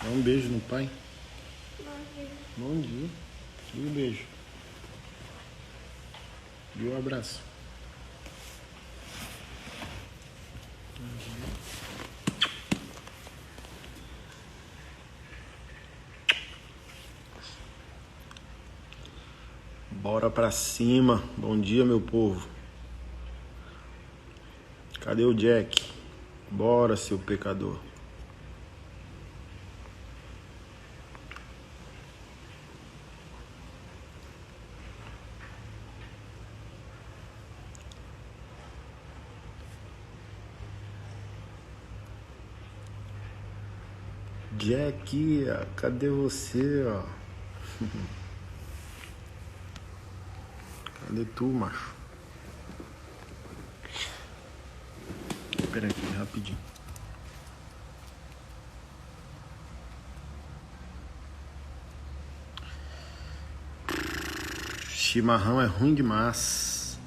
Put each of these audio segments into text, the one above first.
Dá um beijo no pai. Bom dia. E um beijo. E um abraço. Bora pra cima. Bom dia, meu povo. Cadê o Jack? Bora, seu pecador. Jack, cadê você, ó? Cadê tu, macho? Espera aqui, rapidinho. Chimarrão é ruim demais.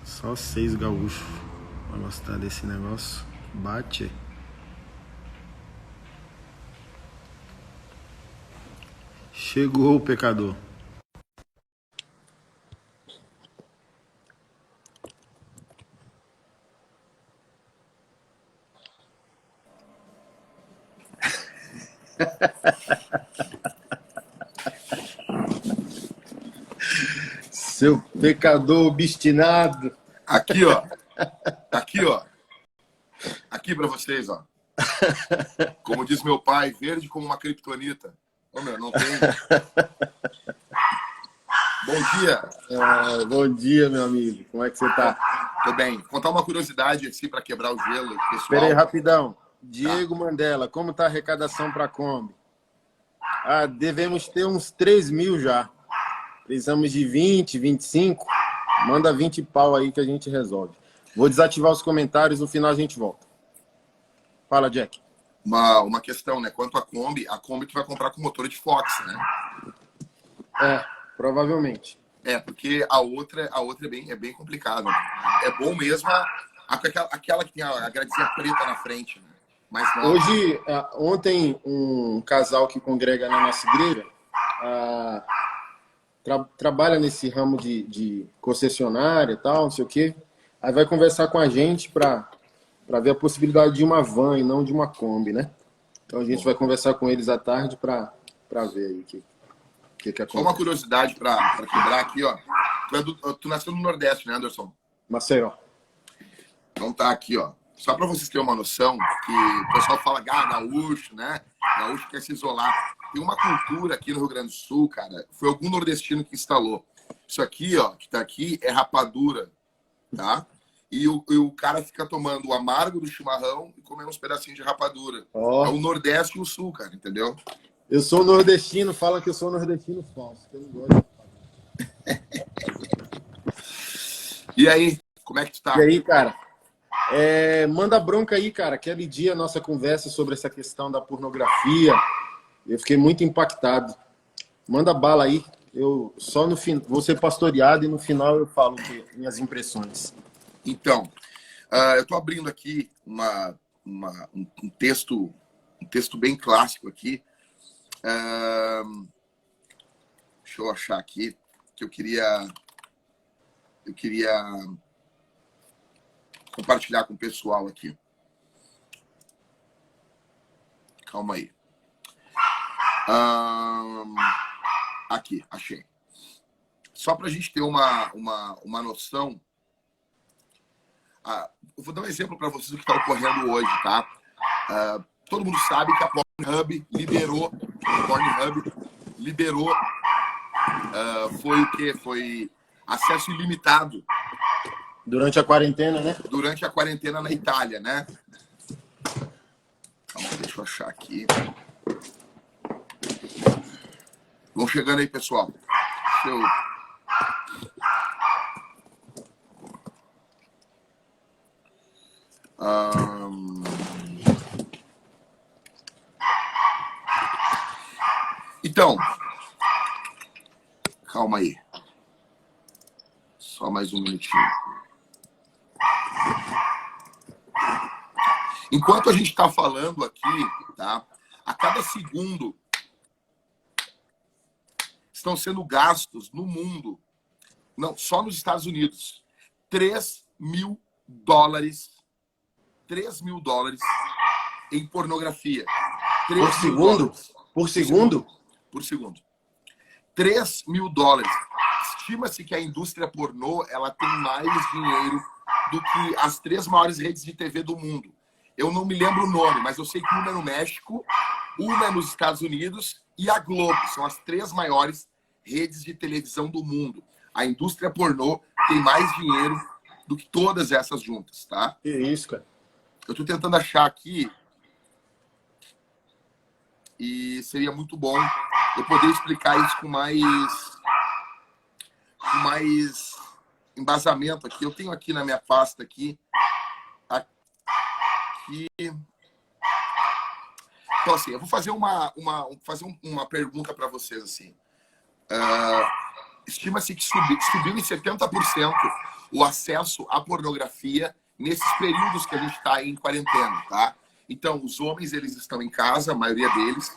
Só 6 gaúchos vão gostar desse negócio. Bate. Chegou o pecador. Seu pecador obstinado. Aqui, ó. Aqui, ó. Aqui pra vocês, ó. Como diz meu pai, verde como uma criptonita. Ô, meu, não tem. Bom dia. Bom dia, meu amigo. Como é que você tá? Tô bem. Vou contar uma curiosidade assim pra quebrar o gelo, pessoal. Espera aí, rapidão. Diego Mandela, como tá a arrecadação pra Kombi? Devemos ter uns 3 mil já. Precisamos de 20, 25. Manda 20 pau aí que a gente resolve. Vou desativar os comentários, no final a gente volta. Fala, Jack. Uma questão, né? Quanto à Kombi, a Kombi tu vai comprar com motor de Fox, né? Provavelmente. Porque a outra é bem complicada. Né? É bom mesmo aquela que tem a gradezinha preta na frente, né? Mas não. Hoje, ontem, um casal que congrega na nossa igreja trabalha nesse ramo de concessionária e tal, não sei o quê. Aí vai conversar com a gente para ver a possibilidade de uma van e não de uma Kombi, né? Então a gente vai conversar com eles à tarde para ver aí o que acontece. Só uma curiosidade para quebrar aqui, ó. Tu nasceu no Nordeste, né, Anderson? Maceió. Então tá aqui, ó. Só para vocês terem uma noção, que o pessoal fala gaúcho, né? Gaúcho quer se isolar. Tem uma cultura aqui no Rio Grande do Sul, cara. Foi algum nordestino que instalou. Isso aqui, ó, que tá aqui, é rapadura, tá? E o cara fica tomando o amargo do chimarrão e comendo uns pedacinhos de rapadura. Oh. É o Nordeste e o Sul, cara, entendeu? Eu sou nordestino, fala que eu sou nordestino falso, que eu não gosto. E aí, como é que tu tá? E aí, cara? Manda bronca aí, cara. Aquele dia, nossa conversa sobre essa questão da pornografia, eu fiquei muito impactado. Manda bala aí. Eu só no fim vou ser pastoreado e no final eu falo minhas impressões. Então, eu tô abrindo aqui um texto bem clássico aqui. Deixa eu achar aqui que eu queria compartilhar com o pessoal aqui. Calma aí. Aqui, achei. Só para a gente ter uma noção. Eu vou dar um exemplo para vocês do que está ocorrendo hoje, tá? Todo mundo sabe que a Pornhub liberou foi o quê? Foi acesso ilimitado. Durante a quarentena, né? Durante a quarentena na Itália, né? Calma, deixa eu achar aqui. Vão chegando aí, pessoal. Então, calma aí. Só mais um minutinho. Enquanto a gente está falando aqui, tá? A cada segundo estão sendo gastos no mundo, não, só nos Estados Unidos, 3 mil dólares. 3 mil dólares em pornografia. Por segundo? Por segundo? Por segundo. 3 mil dólares. Estima-se que a indústria pornô ela tem mais dinheiro do que as 3 maiores redes de TV do mundo. Eu não me lembro o nome, mas eu sei que uma é no México, uma é nos Estados Unidos e a Globo. São as 3 maiores redes de televisão do mundo. A indústria pornô tem mais dinheiro do que todas essas juntas, tá? Que isso, cara. Eu tô tentando achar aqui e seria muito bom eu poder explicar isso com mais embasamento aqui. Eu tenho aqui na minha pasta aqui. Então, assim, eu vou fazer uma pergunta para vocês, assim. Estima-se que subiu em 70% o acesso à pornografia nesses períodos que a gente está em quarentena, tá? Então, os homens, eles estão em casa, a maioria deles.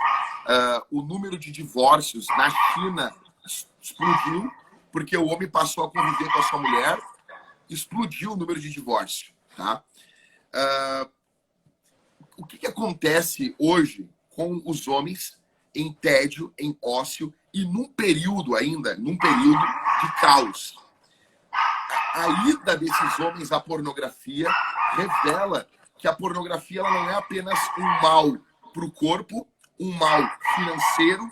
O número de divórcios na China explodiu, porque o homem passou a conviver com a sua mulher, explodiu o número de divórcio, tá? O que acontece hoje com os homens em tédio, em ócio e num período de caos? A ida desses homens à pornografia revela que a pornografia ela não é apenas um mal para o corpo, um mal financeiro,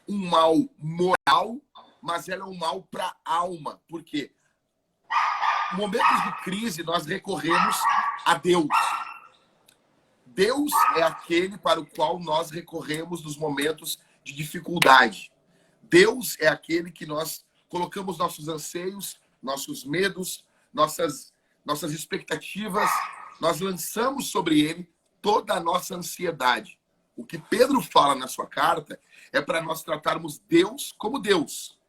um mal moral, mas ela é um mal para a alma. Por quê? Em momentos de crise, nós recorremos a Deus. Deus é aquele para o qual nós recorremos nos momentos de dificuldade. Deus é aquele que nós colocamos nossos anseios, nossos medos, nossas expectativas, nós lançamos sobre ele toda a nossa ansiedade. O que Pedro fala na sua carta é para nós tratarmos Deus como Deus.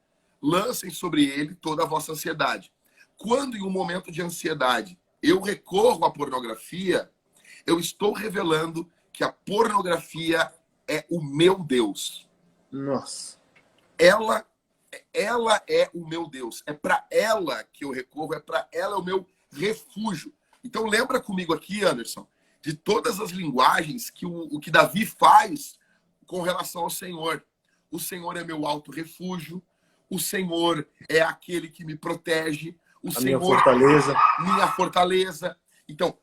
Lancem sobre ele toda a vossa ansiedade. Quando em um momento de ansiedade eu recorro à pornografia, eu estou revelando que a pornografia é o meu Deus. Nossa. Ela é o meu Deus. É para ela que eu recorro, é para ela o meu refúgio. Então lembra comigo aqui, Anderson, de todas as linguagens que o que Davi faz com relação ao Senhor. O Senhor é meu alto refúgio, o Senhor é aquele que me protege, o Senhor minha fortaleza. Então,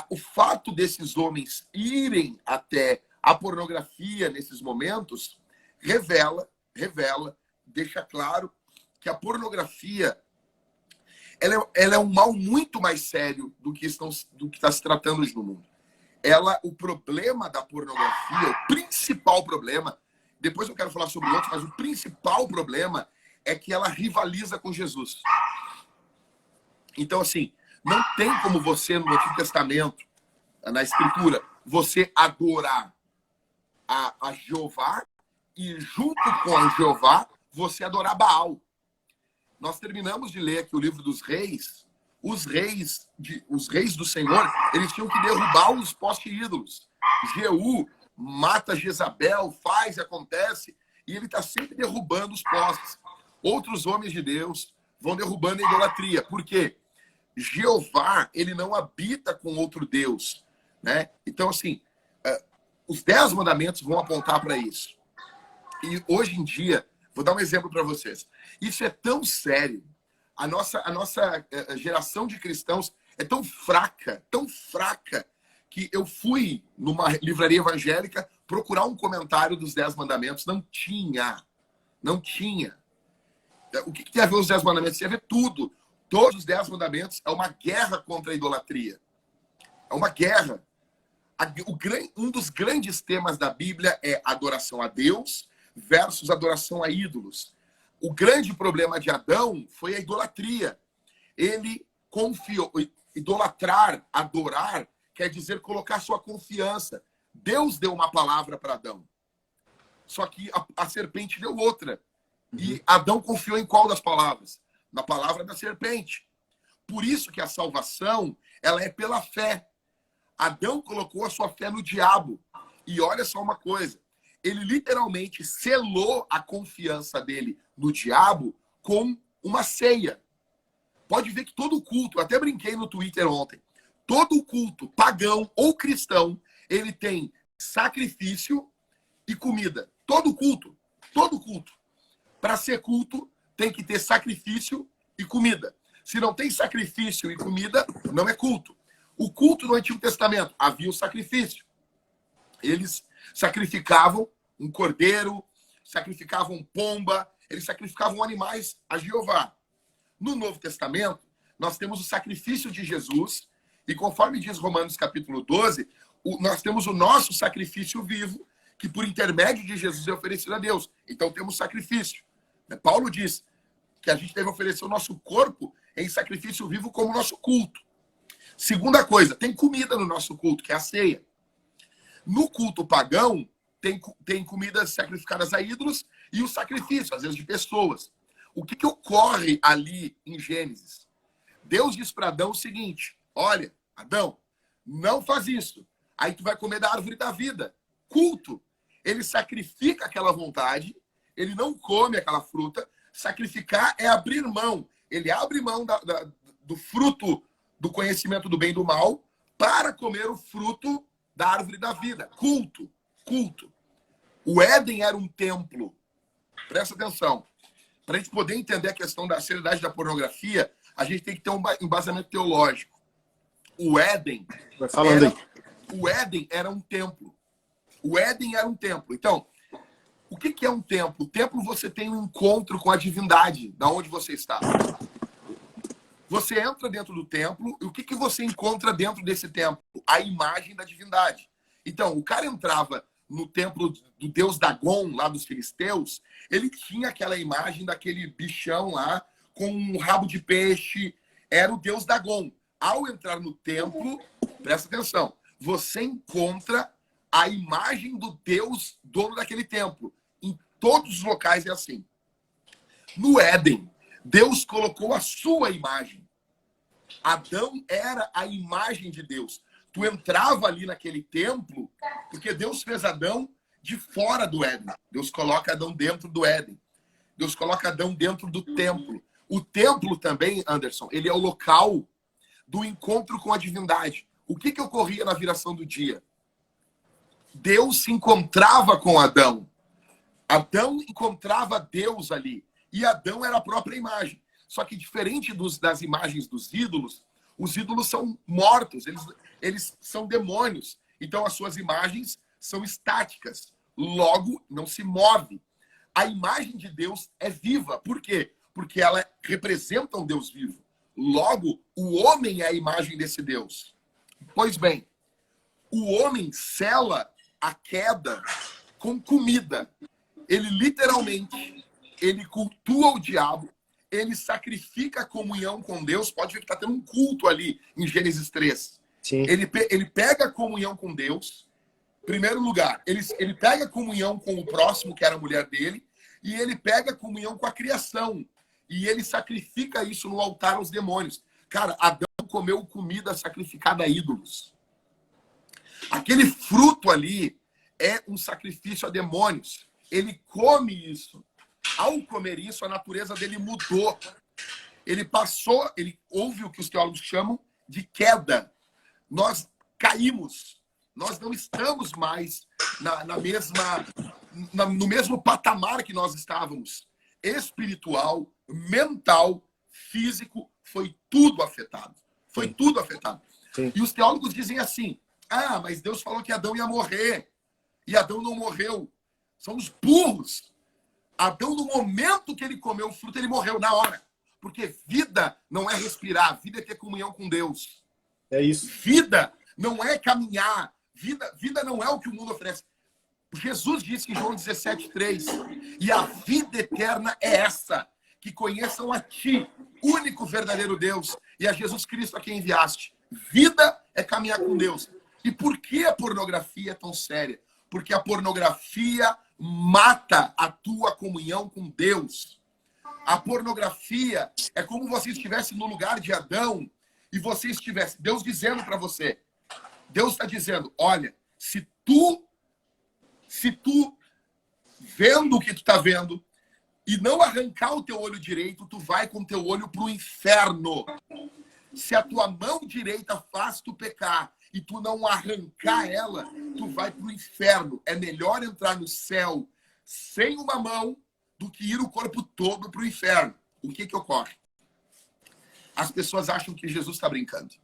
o fato desses homens irem até a pornografia nesses momentos revela, deixa claro que a pornografia ela é um mal muito mais sério do que está se tratando hoje no mundo. O problema da pornografia, o principal problema, depois eu quero falar sobre outros, mas o principal problema é que ela rivaliza com Jesus. Então, assim, não tem como você, no Antigo Testamento, na Escritura, você adorar a Jeová e, junto com a Jeová, você adorar Baal. Nós terminamos de ler aqui o livro dos reis. Os reis do Senhor, eles tinham que derrubar os postes ídolos. Jeú mata Jezabel, faz e acontece, e ele está sempre derrubando os postes. Outros homens de Deus vão derrubando a idolatria. Por quê? Jeová, ele não habita com outro Deus, né? Então, assim, os 10 mandamentos vão apontar para isso. E hoje em dia, vou dar um exemplo para vocês. Isso é tão sério. A nossa geração de cristãos é tão fraca, que eu fui numa livraria evangélica procurar um comentário dos 10 mandamentos. Não tinha. O que tem a ver os 10 mandamentos? Tem a ver tudo. Todos os 10 mandamentos é uma guerra contra a idolatria. É uma guerra. Um dos grandes temas da Bíblia é adoração a Deus versus adoração a ídolos. O grande problema de Adão foi a idolatria. Ele confiou. Idolatrar, adorar, quer dizer colocar sua confiança. Deus deu uma palavra para Adão. Só que a serpente deu outra. E Adão confiou em qual das palavras? Na palavra da serpente. Por isso que a salvação, ela é pela fé. Adão colocou a sua fé no diabo. E olha só uma coisa. ele literalmente selou a confiança dele no diabo com uma ceia. Pode ver que todo culto, eu até brinquei no Twitter ontem, todo culto pagão ou cristão, ele tem sacrifício e comida. Todo culto. Para ser culto, tem que ter sacrifício e comida. Se não tem sacrifício e comida, não é culto. O culto no Antigo Testamento havia o sacrifício. Eles sacrificavam um cordeiro, sacrificavam pomba, eles sacrificavam animais a Jeová. No Novo Testamento, nós temos o sacrifício de Jesus, e conforme diz Romanos capítulo 12, nós temos o nosso sacrifício vivo, que por intermédio de Jesus é oferecido a Deus. Então temos sacrifício. Paulo diz que a gente deve oferecer o nosso corpo em sacrifício vivo como nosso culto. Segunda coisa, tem comida no nosso culto, que é a ceia. No culto pagão, tem comidas sacrificadas a ídolos e o sacrifício, às vezes, de pessoas. O que ocorre ali em Gênesis? Deus diz para Adão o seguinte: olha, Adão, não faz isso. Aí tu vai comer da árvore da vida. Culto. Ele sacrifica aquela vontade, ele não come aquela fruta. Sacrificar é abrir mão. Ele abre mão do fruto do conhecimento do bem e do mal para comer o fruto da árvore da vida. Culto. O Éden era um templo. Presta atenção. Para a gente poder entender a questão da seriedade da pornografia, a gente tem que ter um embasamento teológico. O Éden era um templo. Então, o que é um templo? O templo, você tem um encontro com a divindade, da onde você está. Você entra dentro do templo, e o que você encontra dentro desse templo? A imagem da divindade. Então, o cara entrava no templo do deus Dagon, lá dos filisteus, ele tinha aquela imagem daquele bichão lá, com um rabo de peixe, era o deus Dagon. Ao entrar no templo, presta atenção, você encontra a imagem do Deus dono daquele templo. Em todos os locais é assim. No Éden, Deus colocou a sua imagem. Adão era a imagem de Deus. Tu entrava ali naquele templo, porque Deus fez Adão de fora do Éden. Deus coloca Adão dentro do Éden. Deus coloca Adão dentro do templo. O templo também, Anderson, ele é o local do encontro com a divindade. O que ocorria na viração do dia? Deus se encontrava com Adão. Adão encontrava Deus ali. E Adão era a própria imagem. Só que diferente das imagens dos ídolos, os ídolos são mortos. Eles são demônios. Então as suas imagens são estáticas. Logo, não se move. A imagem de Deus é viva. Por quê? Porque ela representa um Deus vivo. Logo, o homem é a imagem desse Deus. Pois bem, o homem sela a queda com comida. Ele literalmente, ele cultua o diabo, ele sacrifica a comunhão com Deus. Pode ver que está tendo um culto ali em Gênesis 3. Sim. Ele pega a comunhão com Deus, em primeiro lugar. Ele pega a comunhão com o próximo, que era a mulher dele, e ele pega a comunhão com a criação. E ele sacrifica isso no altar aos demônios. Cara, Adão comeu comida sacrificada a ídolos. Aquele fruto ali é um sacrifício a demônios. Ele come isso. Ao comer isso, a natureza dele mudou. Ele houve o que os teólogos chamam de queda. Nós caímos. Nós não estamos mais no mesmo patamar que nós estávamos. Espiritual, mental, físico, foi tudo afetado. Foi Sim. tudo afetado. Sim. E os teólogos dizem assim: ah, mas Deus falou que Adão ia morrer. E Adão não morreu. São os burros. Adão, no momento que ele comeu o fruto, ele morreu na hora. Porque vida não é respirar, vida é ter comunhão com Deus. É isso. Vida não é caminhar. Vida não é o que o mundo oferece. Jesus disse em João 17,3: e a vida eterna é essa, que conheçam a ti, único verdadeiro Deus, e a Jesus Cristo a quem enviaste. Vida é caminhar com Deus. E por que a pornografia é tão séria? Porque a pornografia mata a tua comunhão com Deus. A pornografia é como você estivesse no lugar de Adão e você estivesse, Deus dizendo para você, Deus está dizendo: olha, se tu vendo o que tu tá vendo, e não arrancar o teu olho direito, tu vai com o teu olho pro inferno. Se a tua mão direita faz tu pecar e tu não arrancar ela, tu vai pro inferno. É melhor entrar no céu sem uma mão do que ir o corpo todo pro inferno. O que ocorre? As pessoas acham que Jesus está brincando.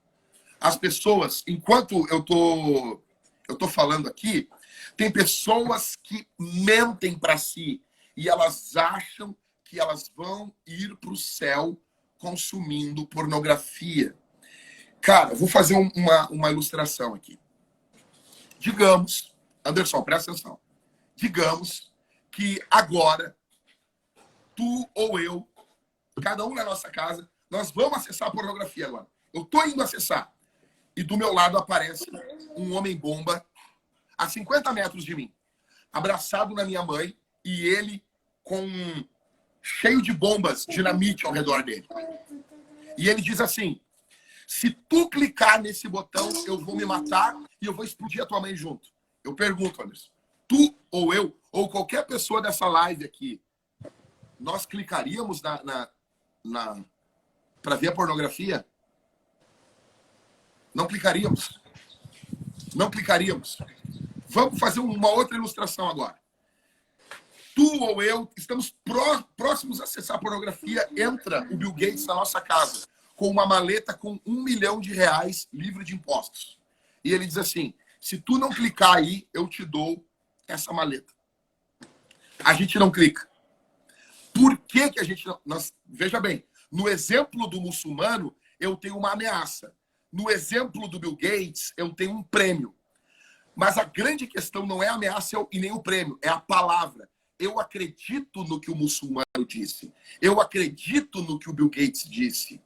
As pessoas, enquanto eu tô falando aqui, tem pessoas que mentem para si e elas acham que elas vão ir para o céu consumindo pornografia. Cara, eu vou fazer uma ilustração aqui. Digamos, Anderson, presta atenção. Digamos que agora, tu ou eu, cada um na nossa casa, nós vamos acessar a pornografia agora. Eu tô indo acessar. E do meu lado aparece um homem-bomba a 50 metros de mim, abraçado na minha mãe, e ele cheio de bombas, dinamite ao redor dele. E ele diz assim: se tu clicar nesse botão, eu vou me matar e eu vou explodir a tua mãe junto. Eu pergunto, Anderson, tu ou eu, ou qualquer pessoa dessa live aqui, nós clicaríamos para ver a pornografia? Não clicaríamos. Não clicaríamos. Vamos fazer uma outra ilustração agora. Tu ou eu estamos próximos a acessar a pornografia, entra o Bill Gates na nossa casa com uma maleta com R$1 milhão livre de impostos. E ele diz assim: se tu não clicar aí, eu te dou essa maleta. A gente não clica. Por que a gente não... Veja bem, no exemplo do muçulmano, eu tenho uma ameaça. No exemplo do Bill Gates, eu tenho um prêmio. Mas a grande questão não é a ameaça e nem o prêmio, é a palavra. Eu acredito no que o muçulmano disse. Eu acredito no que o Bill Gates disse.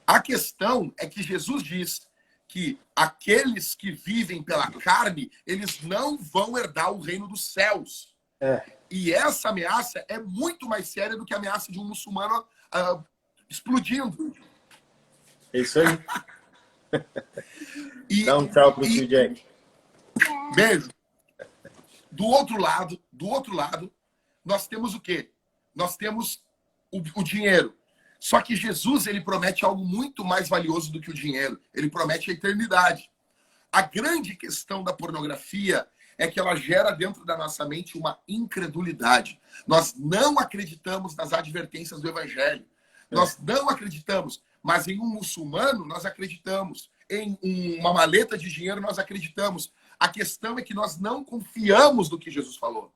A questão é que Jesus diz que aqueles que vivem pela carne, eles não vão herdar o reino dos céus. E essa ameaça é muito mais séria do que a ameaça de um muçulmano explodindo. É isso aí. Dá um tchau pro tio Jack. Beijo. Do outro lado, nós temos o quê? Nós temos o dinheiro. Só que Jesus, ele promete algo muito mais valioso do que o dinheiro. Ele promete a eternidade. A grande questão da pornografia é que ela gera dentro da nossa mente uma incredulidade. Nós não acreditamos nas advertências do Evangelho. Nós não acreditamos. Mas em um muçulmano, nós acreditamos. Em uma maleta de dinheiro, nós acreditamos. A questão é que nós não confiamos no que Jesus falou.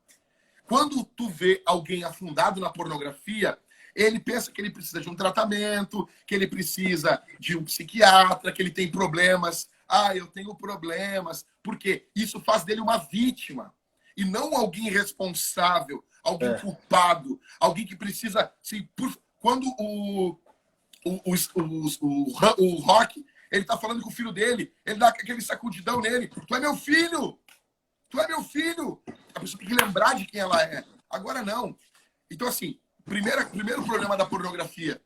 Quando tu vê alguém afundado na pornografia, ele pensa que ele precisa de um tratamento, que ele precisa de um psiquiatra, que ele tem problemas. Ah, eu tenho problemas. Por quê? Isso faz dele uma vítima. E não alguém responsável, alguém culpado, alguém que precisa... Assim, quando o Rock, ele tá falando com o filho dele, ele dá aquele sacudidão nele. Tu é meu filho! Tu é meu filho! A pessoa tem que lembrar de quem ela é. Agora não. Então, assim, primeiro problema da pornografia.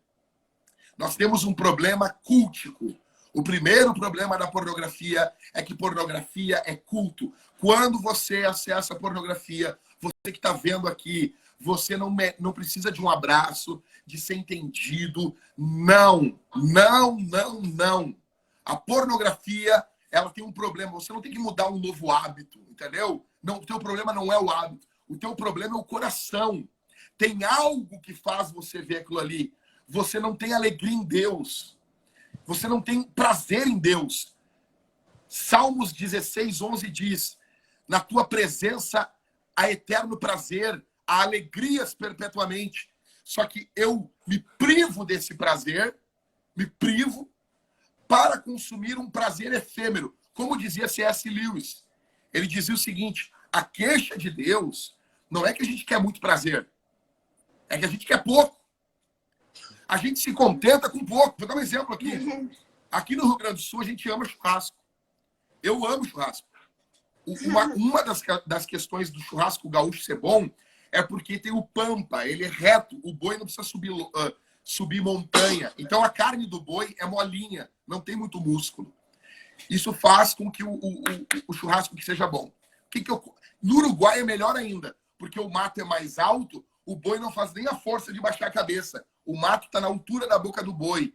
Nós temos um problema cultico. O primeiro problema da pornografia é que pornografia é culto. Quando você acessa a pornografia, você que está vendo aqui, você não precisa de um abraço, de ser entendido. Não, não, não, não. A pornografia, ela tem um problema. Você não tem que mudar um novo hábito, entendeu? Não, o teu problema não é o hábito. O teu problema é o coração. Tem algo que faz você ver aquilo ali. Você não tem alegria em Deus. Você não tem prazer em Deus. Salmos 16:11 diz: na tua presença há eterno prazer, há alegrias perpetuamente. Só que eu me privo desse prazer, me privo para consumir um prazer efêmero. Como dizia C.S. Lewis, ele dizia o seguinte: a queixa de Deus não é que a gente quer muito prazer, é que a gente quer pouco. A gente se contenta com pouco. Vou dar um exemplo aqui. Aqui no Rio Grande do Sul, a gente ama churrasco. Eu amo churrasco. Uma das questões do churrasco gaúcho ser bom é porque tem o pampa, ele é reto. O boi não precisa subir montanha. Então, a carne do boi é molinha, não tem muito músculo. Isso faz com que o churrasco que seja bom. No Uruguai é melhor ainda, porque porque o mato é mais alto, o boi não faz nem a força de baixar a cabeça. O mato está na altura da boca do boi.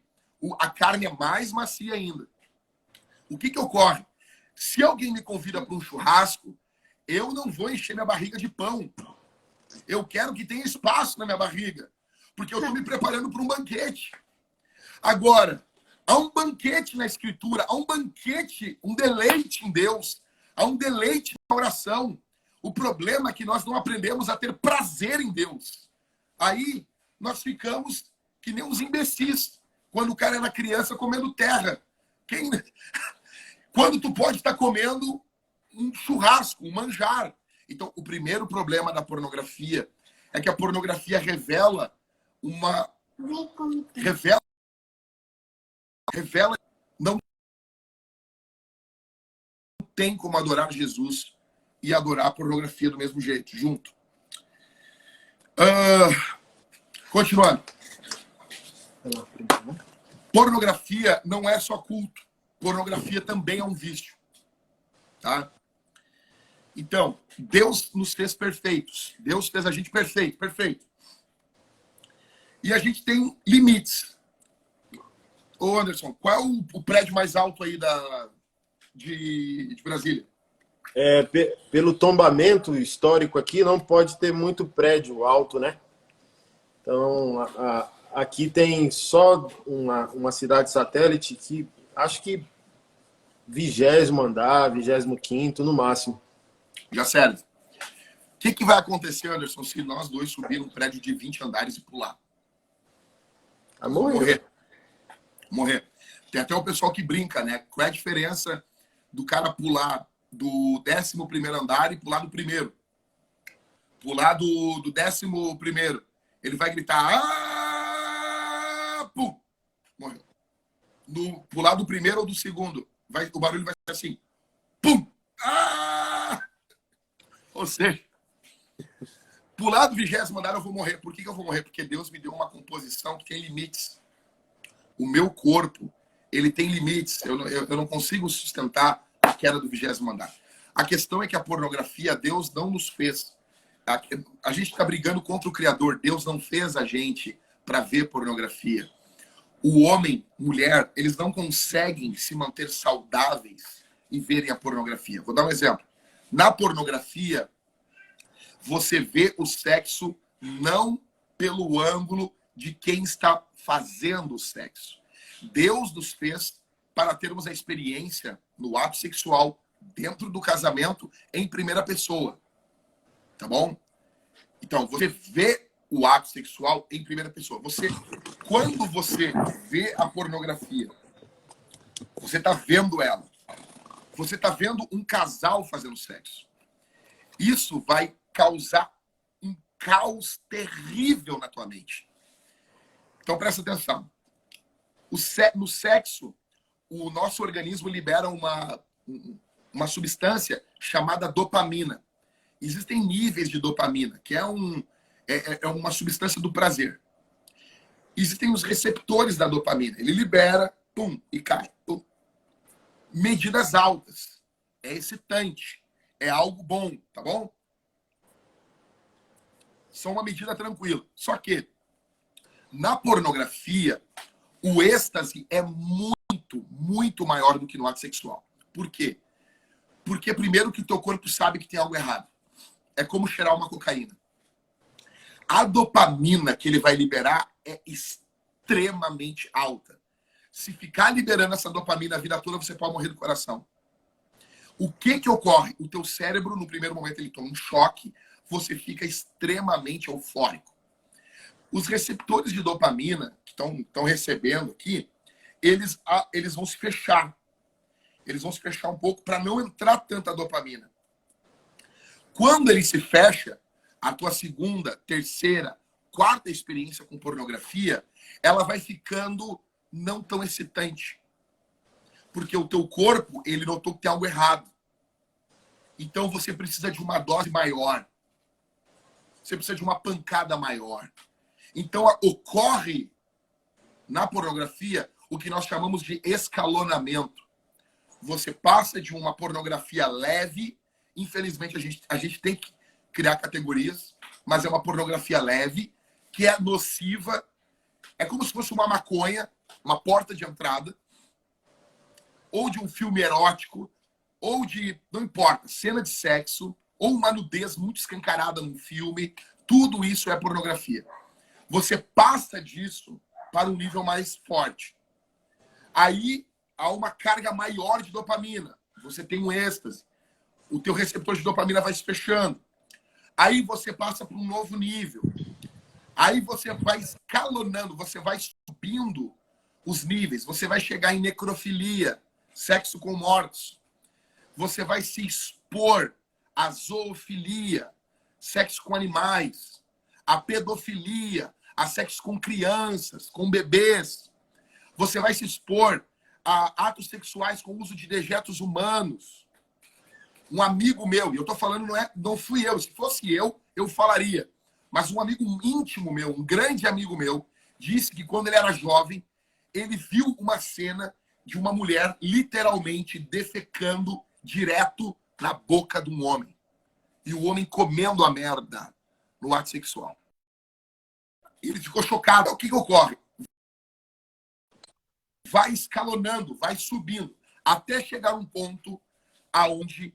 A carne é mais macia ainda. O que ocorre? Se alguém me convida para um churrasco, eu não vou encher minha barriga de pão. Eu quero que tenha espaço na minha barriga, porque eu estou me preparando para um banquete. Agora, há um banquete na Escritura, há um banquete, um deleite em Deus, há um deleite na oração. O problema é que nós não aprendemos a ter prazer em Deus. Aí, nós ficamos que nem uns imbecis, quando o cara era criança comendo terra. Quando tu pode estar comendo um churrasco, um manjar. Então, o primeiro problema da pornografia é que a pornografia revela não tem como adorar Jesus e adorar a pornografia do mesmo jeito, junto. Continuando. Pornografia não é só culto. Pornografia também é um vício. Tá? Então, Deus nos fez perfeitos. Deus fez a gente perfeito. E a gente tem limites. Ô Anderson, qual é o prédio mais alto aí de Brasília? Pelo tombamento histórico aqui, não pode ter muito prédio alto, né? Então, aqui tem só uma cidade satélite que acho que 20º andar, 25º no máximo. Já sério. O que vai acontecer, Anderson, se nós dois subirmos um prédio de 20 andares e pular? Morrer. Tem até o pessoal que brinca, né? Qual é a diferença do cara pular do 11º andar e pular do primeiro? Pular do 11º. Ele vai gritar, pum! Morreu. Pular do primeiro ou do segundo, o barulho vai ser assim, pum! Ou seja, pular do 20º andar eu vou morrer. Por que eu vou morrer? Porque Deus me deu uma composição que tem limites. O meu corpo, ele tem limites. Eu não consigo sustentar a queda do 20º andar. A questão é que a pornografia, Deus não nos fez. A gente está brigando contra o Criador. Deus não fez a gente para ver pornografia. O homem, mulher, eles não conseguem se manter saudáveis e verem a pornografia. Vou dar um exemplo. Na pornografia, você vê o sexo não pelo ângulo de quem está fazendo o sexo. Deus nos fez para termos a experiência no ato sexual dentro do casamento em primeira pessoa. Tá bom? Então, você vê o ato sexual em primeira pessoa. Quando você vê a pornografia, você está vendo ela. Você está vendo um casal fazendo sexo. Isso vai causar um caos terrível na tua mente. Então, presta atenção. No sexo, o nosso organismo libera uma substância chamada dopamina. Existem níveis de dopamina, que é uma substância do prazer. Existem os receptores da dopamina. Ele libera, pum, e cai. Pum. Medidas altas. É excitante. É algo bom, tá bom? São uma medida tranquila. Só que, na pornografia, o êxtase é muito, muito maior do que no ato sexual. Por quê? Porque, primeiro, que o teu corpo sabe que tem algo errado. É como cheirar uma cocaína. A dopamina que ele vai liberar é extremamente alta. Se ficar liberando essa dopamina a vida toda, você pode morrer do coração. O que ocorre? O teu cérebro, no primeiro momento, ele toma um choque, você fica extremamente eufórico. Os receptores de dopamina que estão recebendo aqui, eles vão se fechar. Eles vão se fechar um pouco para não entrar tanta dopamina. Quando ele se fecha, a tua segunda, terceira, quarta experiência com pornografia, ela vai ficando não tão excitante. Porque o teu corpo, ele notou que tem algo errado. Então você precisa de uma dose maior. Você precisa de uma pancada maior. Então ocorre na pornografia o que nós chamamos de escalonamento. Você passa de uma pornografia leve, infelizmente a gente tem que criar categorias, mas é uma pornografia leve, que é nociva. É como se fosse uma maconha, uma porta de entrada, ou de um filme erótico, ou de, não importa, cena de sexo, ou uma nudez muito escancarada num filme. Tudo isso é pornografia. Você passa disso para um nível mais forte. Aí há uma carga maior de dopamina. Você tem um êxtase. O teu receptor de dopamina vai se fechando. Aí você passa para um novo nível. Aí você vai escalonando, você vai subindo os níveis. Você vai chegar em necrofilia, sexo com mortos. Você vai se expor à zoofilia, sexo com animais, à pedofilia, a sexo com crianças, com bebês. Você vai se expor a atos sexuais com uso de dejetos humanos. Um amigo meu, e eu tô falando, não fui eu, se fosse eu falaria. Mas um amigo íntimo meu, um grande amigo meu, disse que quando ele era jovem, ele viu uma cena de uma mulher literalmente defecando direto na boca de um homem. E o homem comendo a merda no ato sexual. Ele ficou chocado. O que ocorre? Vai escalonando, vai subindo, até chegar um ponto aonde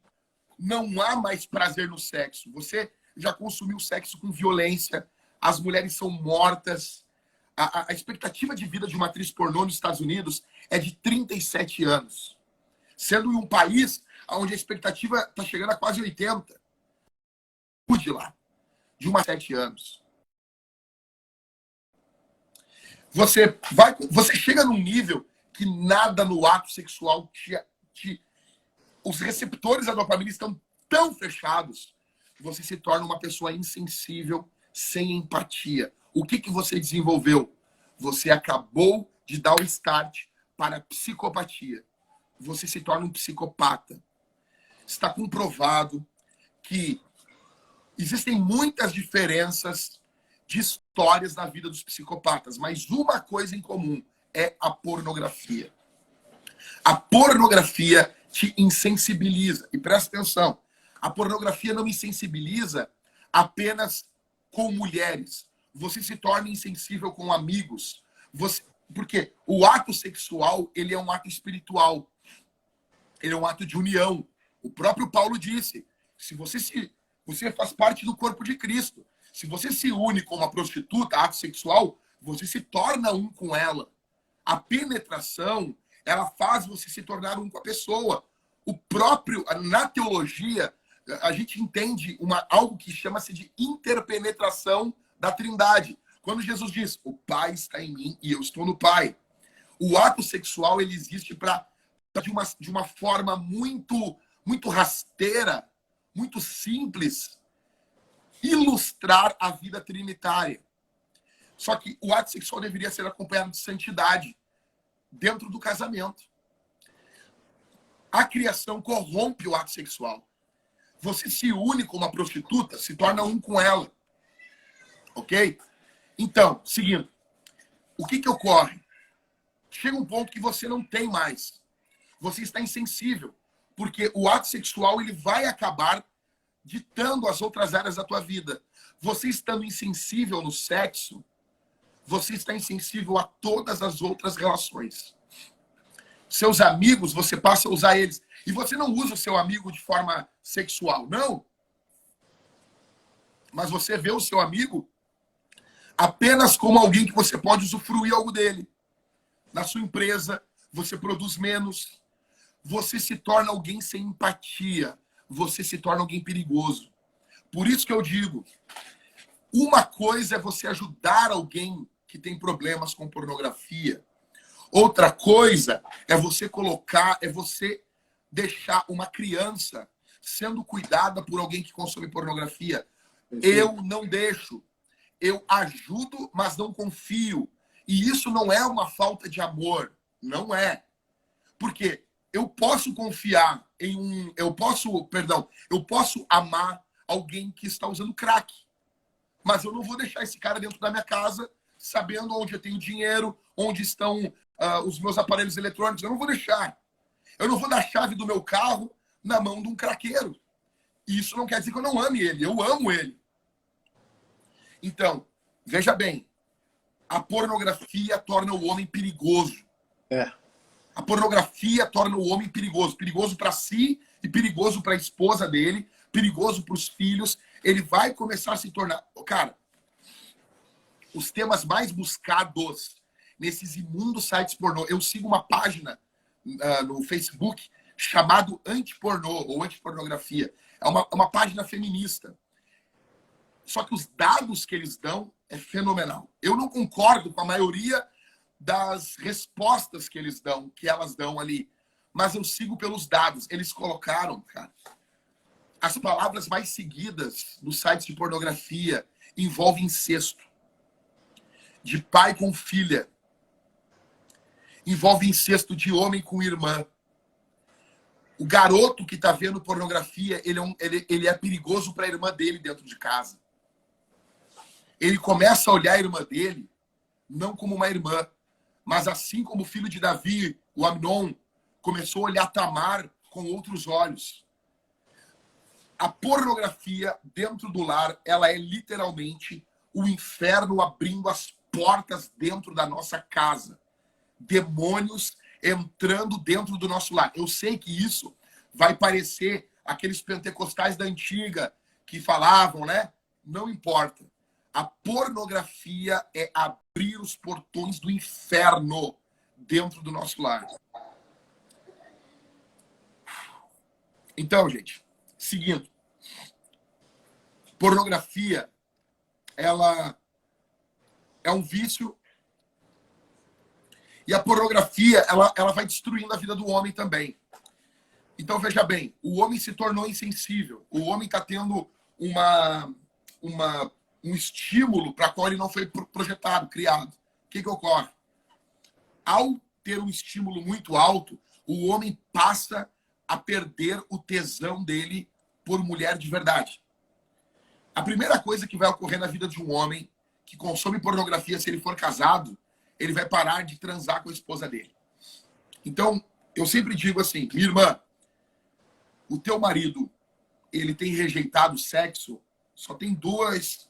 não há mais prazer no sexo. Você já consumiu sexo com violência, as mulheres são mortas. A expectativa de vida de uma atriz pornô nos Estados Unidos é de 37 anos. Sendo em um país onde a expectativa está chegando a quase 80. De lá, de 7 anos. Você chega num nível que nada no ato sexual os receptores da dopamina estão tão fechados que você se torna uma pessoa insensível, sem empatia. O que você desenvolveu? Você acabou de dar o start para a psicopatia. Você se torna um psicopata. Está comprovado que existem muitas diferenças de histórias na vida dos psicopatas, mas uma coisa em comum é a pornografia. A pornografia te insensibiliza. E presta atenção, a pornografia não insensibiliza apenas com mulheres. Você se torna insensível com amigos. Porque o ato sexual, ele é um ato espiritual. Ele é um ato de união. O próprio Paulo disse, você faz parte do corpo de Cristo. Se você se une com uma prostituta, ato sexual, você se torna um com ela. A penetração, ela faz você se tornar um com a pessoa. Na teologia, a gente entende algo que chama-se de interpenetração da Trindade. Quando Jesus diz, o Pai está em mim e eu estou no Pai. O ato sexual, ele existe de uma forma muito, muito rasteira, muito simples, ilustrar a vida trinitária. Só que o ato sexual deveria ser acompanhado de santidade dentro do casamento. A criação corrompe o ato sexual. Você se une com uma prostituta, se torna um com ela. Ok? Então, seguindo. O que ocorre? Chega um ponto que você não tem mais. Você está insensível. Porque o ato sexual ele vai acabar ditando as outras áreas da tua vida. Você estando insensível no sexo, você está insensível a todas as outras relações. Seus amigos, você passa a usar eles. E você não usa o seu amigo de forma sexual, não. Mas você vê o seu amigo apenas como alguém que você pode usufruir algo dele. Na sua empresa, você produz menos. Você se torna alguém sem empatia. Você se torna alguém perigoso. Por isso que eu digo, uma coisa é você ajudar alguém que tem problemas com pornografia. Outra coisa é você deixar uma criança sendo cuidada por alguém que consome pornografia. Eu não deixo. Eu ajudo, mas não confio. E isso não é uma falta de amor. Não é. Porque eu posso confiar eu posso amar alguém que está usando crack. Mas eu não vou deixar esse cara dentro da minha casa sabendo onde eu tenho dinheiro, onde estão os meus aparelhos eletrônicos. Eu não vou deixar. Eu não vou dar a chave do meu carro na mão de um craqueiro. Isso não quer dizer que eu não ame ele. Eu amo ele. Então, veja bem. A pornografia torna o homem perigoso. A pornografia torna o homem perigoso. Perigoso para si e perigoso para a esposa dele. Perigoso para os filhos. Ele vai começar a se tornar... Cara, os temas mais buscados nesses imundos sites pornô. Eu sigo uma página no Facebook chamado Antipornô ou Antipornografia. É uma página feminista. Só que os dados que eles dão é fenomenal. Eu não concordo com a maioria das respostas que eles dão, que elas dão ali. Mas eu sigo pelos dados. Eles colocaram, cara, as palavras mais seguidas nos sites de pornografia envolvem incesto. De pai com filha. Envolve incesto de homem com irmã. O garoto que está vendo pornografia, ele é perigoso para a irmã dele dentro de casa. Ele começa a olhar a irmã dele não como uma irmã, mas assim como o filho de Davi, o Amnon, começou a olhar Tamar com outros olhos. A pornografia dentro do lar, ela é literalmente o inferno abrindo as portas dentro da nossa casa. Demônios entrando dentro do nosso lar. Eu sei que isso vai parecer aqueles pentecostais da antiga que falavam, né? Não importa. A pornografia é abrir os portões do inferno dentro do nosso lar. Então, gente, seguindo. Pornografia, ela é um vício. E a pornografia, ela vai destruindo a vida do homem também. Então, veja bem, o homem se tornou insensível. O homem está tendo um estímulo para qual ele não foi projetado, criado. O que ocorre? Ao ter um estímulo muito alto, o homem passa a perder o tesão dele por mulher de verdade. A primeira coisa que vai ocorrer na vida de um homem que consome pornografia, se ele for casado, ele vai parar de transar com a esposa dele. Então, eu sempre digo assim, minha irmã, o teu marido, ele tem rejeitado o sexo, só tem duas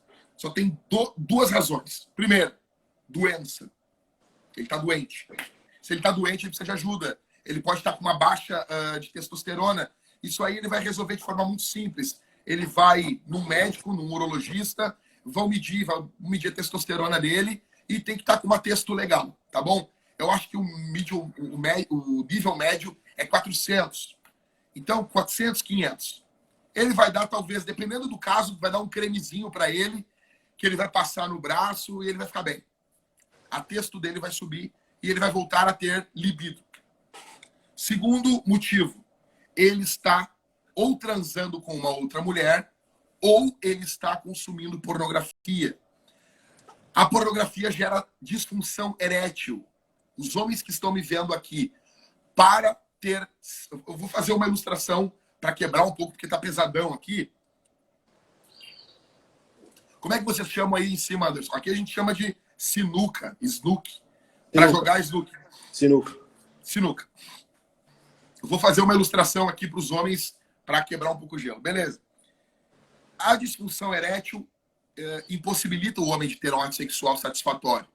razões. Primeiro, doença. Ele está doente. Se ele está doente, ele precisa de ajuda. Ele pode estar com uma baixa de testosterona. Isso aí ele vai resolver de forma muito simples. Ele vai num médico, num urologista, vão medir a testosterona dele e tem que estar com uma testo legal, tá bom? Eu acho que o nível médio é 400. Então, 400, 500. Ele vai dar, talvez, dependendo do caso, vai dar um cremezinho para ele, que ele vai passar no braço e ele vai ficar bem. A testo dele vai subir e ele vai voltar a ter libido. Segundo motivo, ele está ou transando com uma outra mulher ou ele está consumindo pornografia. A pornografia gera disfunção erétil. Os homens que estão me vendo aqui, para ter... Eu vou fazer uma ilustração para quebrar um pouco, porque está pesadão aqui. Como é que vocês chamam aí em cima, Anderson? Aqui a gente chama de sinuca, snook. Para jogar snook. Sinuca. Eu vou fazer uma ilustração aqui para os homens para quebrar um pouco o gelo. Beleza. A disfunção erétil impossibilita o homem de ter um ato sexual satisfatório.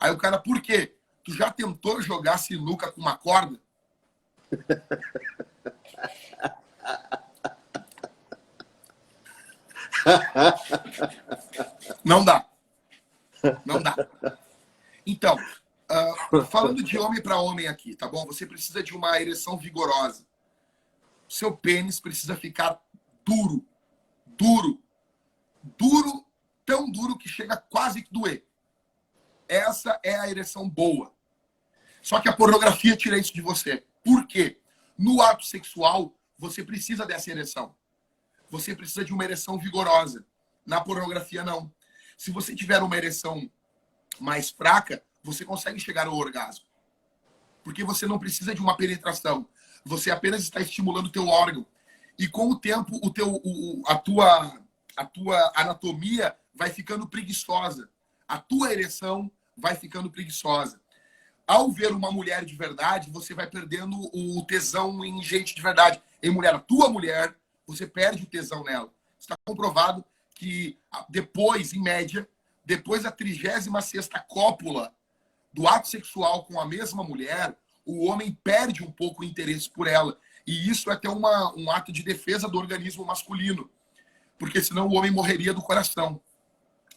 Aí o cara, por quê? Tu já tentou jogar sinuca com uma corda? Não dá. Não dá. Então, falando de homem para homem aqui, tá bom? Você precisa de uma ereção vigorosa. Seu pênis precisa ficar duro. Duro. Duro, tão duro que chega a quase que doer. Essa é a ereção boa. Só que a pornografia tira isso de você. Por quê? No ato sexual, você precisa dessa ereção. Você precisa de uma ereção vigorosa. Na pornografia, não. Se você tiver uma ereção mais fraca, você consegue chegar ao orgasmo. Porque você não precisa de uma penetração. Você apenas está estimulando o teu órgão. E com o tempo, a tua anatomia vai ficando preguiçosa. A tua ereção vai ficando preguiçosa. Ao ver uma mulher de verdade, você vai perdendo o tesão em gente de verdade. Em mulher, a tua mulher você perde o tesão nela. Está comprovado que depois, em média, depois da 36ª cópula do ato sexual com a mesma mulher, o homem perde um pouco o interesse por ela. E isso é até um ato de defesa do organismo masculino, porque senão o homem morreria do coração.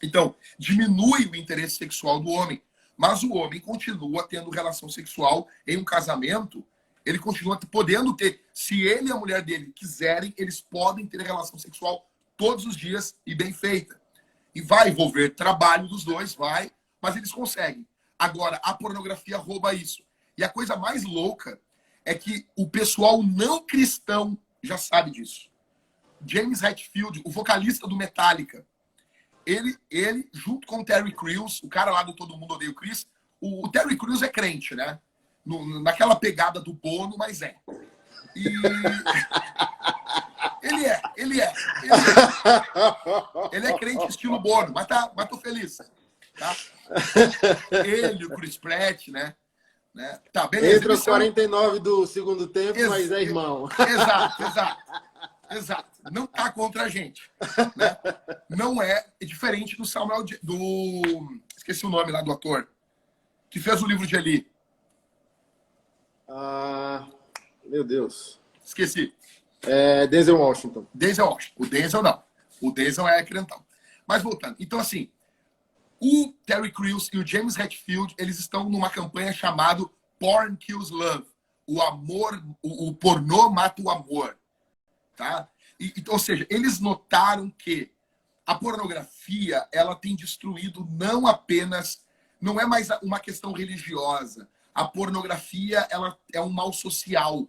Então, diminui o interesse sexual do homem, mas o homem continua tendo relação sexual em um casamento, ele continua podendo ter, se ele e a mulher dele quiserem, eles podem ter relação sexual todos os dias e bem feita. E vai envolver trabalho dos dois, vai, mas eles conseguem. Agora, a pornografia rouba isso. E a coisa mais louca é que o pessoal não cristão já sabe disso. James Hetfield, o vocalista do Metallica, ele junto com o Terry Crews, o cara lá do Todo Mundo Odeia o Chris, o Terry Crews é crente, né? Naquela pegada do Bono, mas é. E ele é. Ele é crente estilo Bono, mas tô feliz. Tá? Ele, o Chris Pratt, né? Tá, beleza. Entra aos 49 do segundo tempo, mas é irmão. Exato. Não tá contra a gente. Né? Não é diferente do Samuel... Esqueci o nome lá do ator. Que fez o livro de Eli. Meu Deus. Esqueci. Denzel Washington. Denzel Washington. O Denzel não. O Denzel é crentão. Mas voltando. Então, assim, o Terry Crews e o James Hetfield, eles estão numa campanha chamada Porn Kills Love. O amor, o pornô mata o amor. Tá? Ou seja, eles notaram que a pornografia, ela tem destruído não apenas, não é mais uma questão religiosa. A pornografia, ela é um mal social.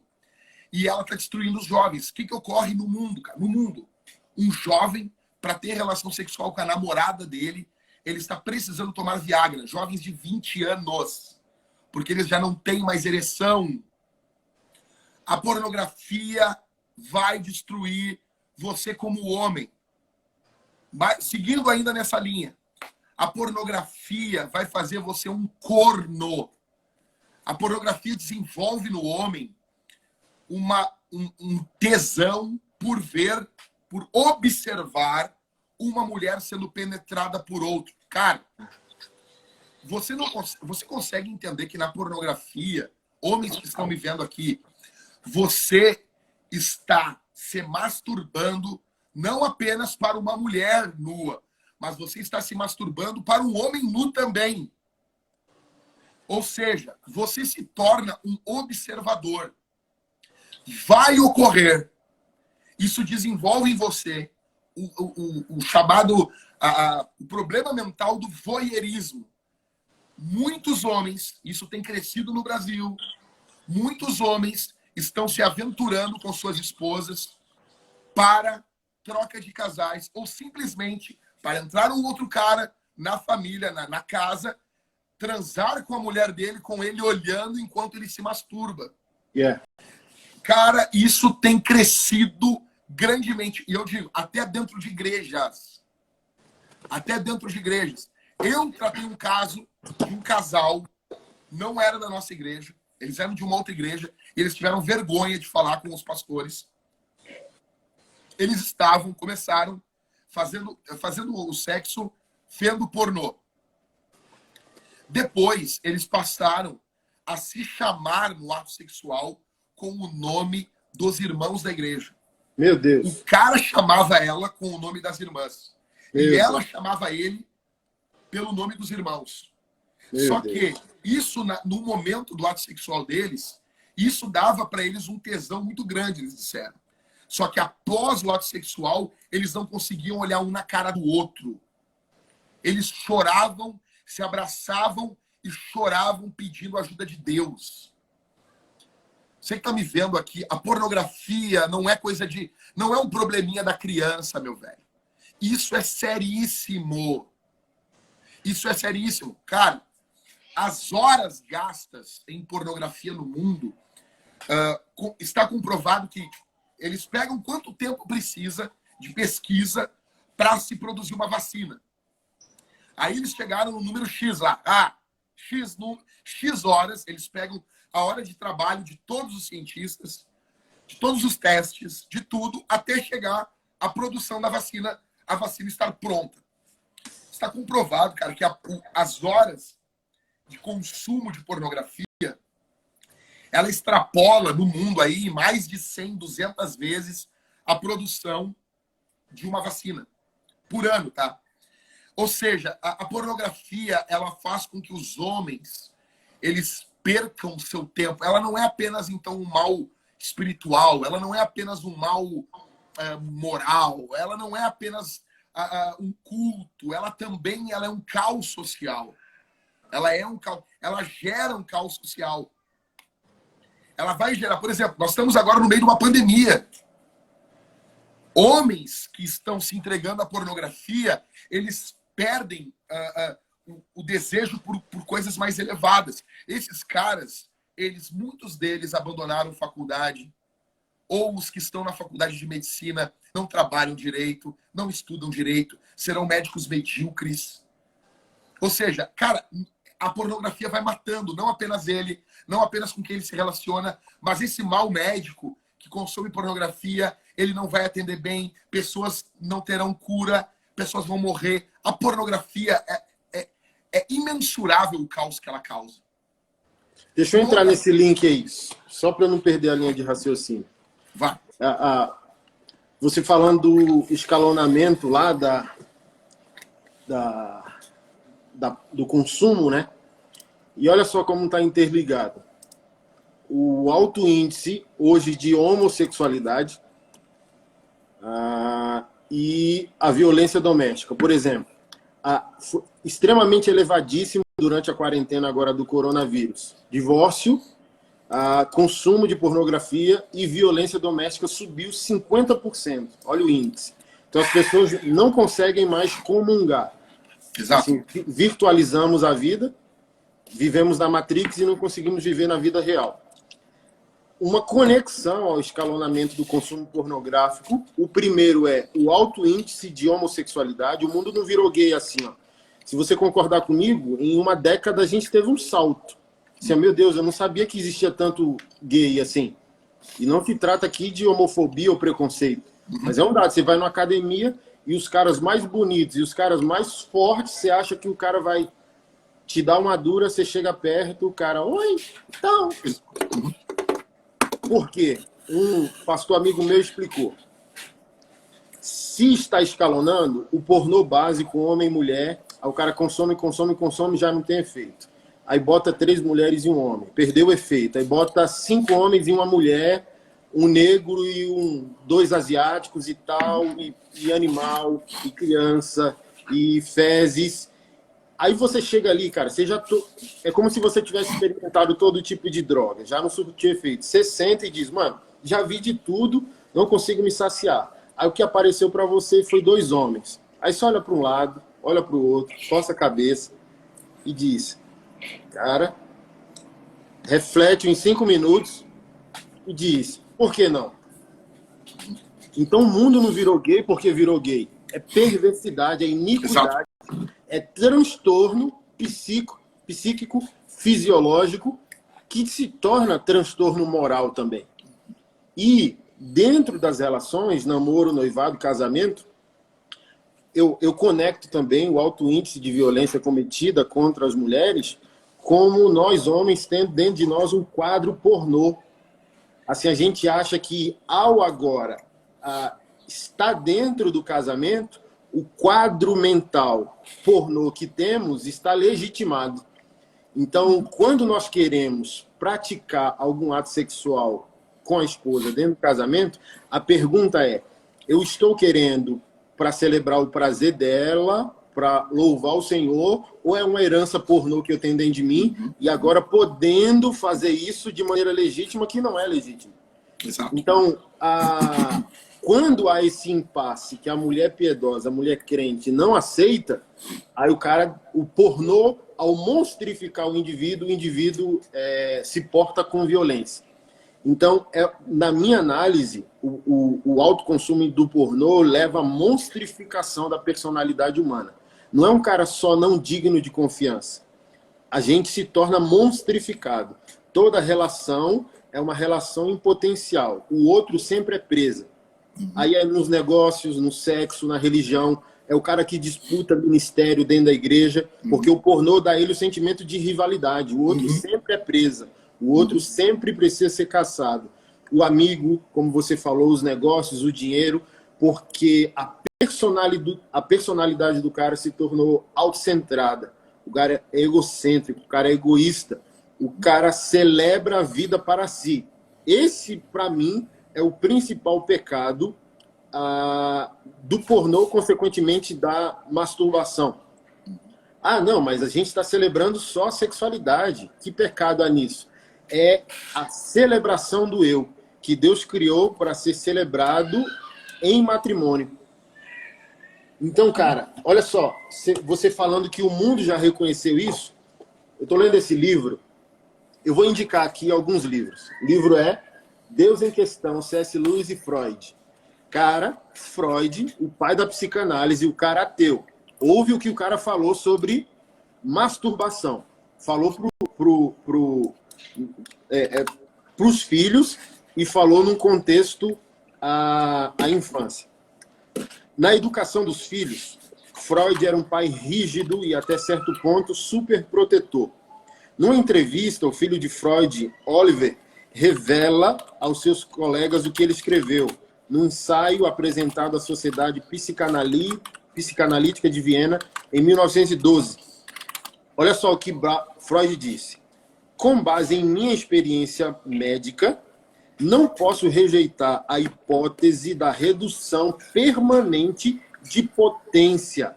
E ela está destruindo os jovens. O que ocorre no mundo, cara? No mundo, um jovem, para ter relação sexual com a namorada dele, ele está precisando tomar Viagra. Jovens de 20 anos. Porque eles já não têm mais ereção. A pornografia vai destruir você como homem. Mas, seguindo ainda nessa linha, a pornografia vai fazer você um corno. A pornografia desenvolve no homem um tesão por ver, por observar uma mulher sendo penetrada por outro. Cara, você consegue entender que na pornografia, homens que estão me vendo aqui, você está se masturbando não apenas para uma mulher nua, mas você está se masturbando para um homem nu também. Ou seja, você se torna um observador. Vai ocorrer. Isso desenvolve em você o chamado o problema mental do voyeurismo. Muitos homens, isso tem crescido no Brasil, muitos homens estão se aventurando com suas esposas para troca de casais ou simplesmente para entrar um outro cara na família, na casa, transar com a mulher dele, com ele olhando enquanto ele se masturba. Yeah. Cara, isso tem crescido grandemente. E eu digo, até dentro de igrejas. Até dentro de igrejas. Eu tratei um caso de um casal, não era da nossa igreja, eles eram de uma outra igreja, e eles tiveram vergonha de falar com os pastores. Eles começaram fazendo o sexo vendo pornô. Depois, eles passaram a se chamar no ato sexual com o nome dos irmãos da igreja. Meu Deus. O cara chamava ela com o nome das irmãs. Meu e ela Deus. chamava ele pelo nome dos irmãos. Meu Só Deus. que isso, no momento do ato sexual deles, isso dava para eles um tesão muito grande, eles disseram. Só que após o ato sexual, eles não conseguiam olhar um na cara do outro. Eles choravam, se abraçavam e choravam pedindo a ajuda de Deus. Você que está me vendo aqui, a pornografia não é coisa de... Não é um probleminha da criança, meu velho. Isso é seríssimo. Isso é seríssimo. Cara, as horas gastas em pornografia no mundo, está comprovado que eles pegam quanto tempo precisa de pesquisa para se produzir uma vacina. Aí eles chegaram no número X lá. X horas, eles pegam a hora de trabalho de todos os cientistas, de todos os testes, de tudo, até chegar à produção da vacina, a vacina estar pronta. Está comprovado, cara, que as horas de consumo de pornografia, ela extrapola no mundo aí mais de 100, 200 vezes a produção de uma vacina por ano, tá? Ou seja, a pornografia, ela faz com que os homens, eles percam seu tempo. Ela não é apenas, então, um mal espiritual, ela não é apenas um mal moral, ela não é apenas um culto, ela também é um caos social. Ela gera um caos social. Ela vai gerar, por exemplo, nós estamos agora no meio de uma pandemia. Homens que estão se entregando à pornografia, eles perdem o desejo por coisas mais elevadas. Esses caras, muitos deles abandonaram faculdade, ou os que estão na faculdade de medicina não trabalham direito, não estudam direito, serão médicos medíocres. Ou seja, cara, a pornografia vai matando, não apenas ele, não apenas com quem ele se relaciona, mas esse mau médico que consome pornografia, ele não vai atender bem, pessoas não terão cura, pessoas vão morrer. A pornografia é imensurável o caos que ela causa. Deixa eu entrar nesse link aí, só para não perder a linha de raciocínio. Vai. Você falando do escalonamento lá do consumo, né? E olha só como está interligado. O alto índice hoje de homossexualidade e a violência doméstica. Por exemplo, foi extremamente elevadíssimo durante a quarentena agora do coronavírus. Divórcio, consumo de pornografia e violência doméstica subiu 50%. Olha o índice. Então as pessoas não conseguem mais comungar. Exato. Assim, virtualizamos a vida, vivemos na Matrix e não conseguimos viver na vida real. Uma conexão ao escalonamento do consumo pornográfico. O primeiro é o alto índice de homossexualidade. O mundo não virou gay assim, ó. Se você concordar comigo, em uma década a gente teve um salto. Assim, meu Deus, eu não sabia que existia tanto gay assim. E não se trata aqui de homofobia ou preconceito. Mas é um dado. Você vai numa academia e os caras mais bonitos e os caras mais fortes, você acha que o cara vai te dar uma dura, você chega perto, o cara, oi, então... Por quê? Um pastor amigo meu explicou. Se está escalonando, o pornô básico, homem e mulher, aí o cara consome, já não tem efeito. Aí bota 3 mulheres e um homem, perdeu o efeito. Aí bota 5 homens e uma mulher, um negro e 2 asiáticos e tal, e animal, e criança, e fezes. Aí você chega ali, cara, é como se você tivesse experimentado todo tipo de droga, já não surtiu efeito. Você senta e diz, mano, já vi de tudo, não consigo me saciar. Aí o que apareceu para você foi 2 homens. Aí você olha para um lado, olha para o outro, coça a cabeça e diz, cara, reflete em 5 minutos e diz, por que não? Então o mundo não virou gay porque virou gay. É perversidade, é iniquidade. Exato. É transtorno psíquico, fisiológico, que se torna transtorno moral também. E dentro das relações, namoro, noivado, casamento, eu conecto também o alto índice de violência cometida contra as mulheres, como nós homens temos dentro de nós um quadro pornô. Assim, a gente acha que ao agora estar dentro do casamento, o quadro mental pornô que temos está legitimado. Então, quando nós queremos praticar algum ato sexual com a esposa dentro do casamento, a pergunta é, eu estou querendo para celebrar o prazer dela, para louvar o Senhor, ou é uma herança pornô que eu tenho dentro de mim, e agora podendo fazer isso de maneira legítima, que não é legítima. Exato. Então, quando há esse impasse que a mulher piedosa, a mulher crente não aceita, aí o pornô, ao monstrificar o indivíduo se porta com violência. Então, na minha análise, o alto consumo do pornô leva à monstrificação da personalidade humana. Não é um cara só não digno de confiança. A gente se torna monstrificado. Toda relação é uma relação em potencial. O outro sempre é presa. Aí é nos negócios, no sexo, na religião. É o cara que disputa ministério dentro da igreja, porque o pornô dá a ele o sentimento de rivalidade. O outro sempre é presa. O outro sempre precisa ser caçado. O amigo, como você falou, os negócios, o dinheiro, porque a personalidade do cara se tornou autocentrada. O cara é egocêntrico, o cara é egoísta. O cara celebra a vida para si. Esse, para mim, é o principal pecado do pornô, consequentemente da masturbação. Ah, não, mas a gente está celebrando só a sexualidade. Que pecado há nisso? É a celebração do eu, que Deus criou para ser celebrado em matrimônio. Então, cara, olha só, você falando que o mundo já reconheceu isso, eu estou lendo esse livro, eu vou indicar aqui alguns livros. O livro é Deus em Questão, C.S. Lewis e Freud. Cara, Freud, o pai da psicanálise, o cara ateu. Ouve o que o cara falou sobre masturbação. Falou pros filhos e falou num contexto a infância. Na educação dos filhos, Freud era um pai rígido e, até certo ponto, super protetor. Numa entrevista, o filho de Freud, Oliver, revela aos seus colegas o que ele escreveu num ensaio apresentado à Sociedade Psicanalítica de Viena em 1912. Olha só o que Freud disse. Com base em minha experiência médica, não posso rejeitar a hipótese da redução permanente de potência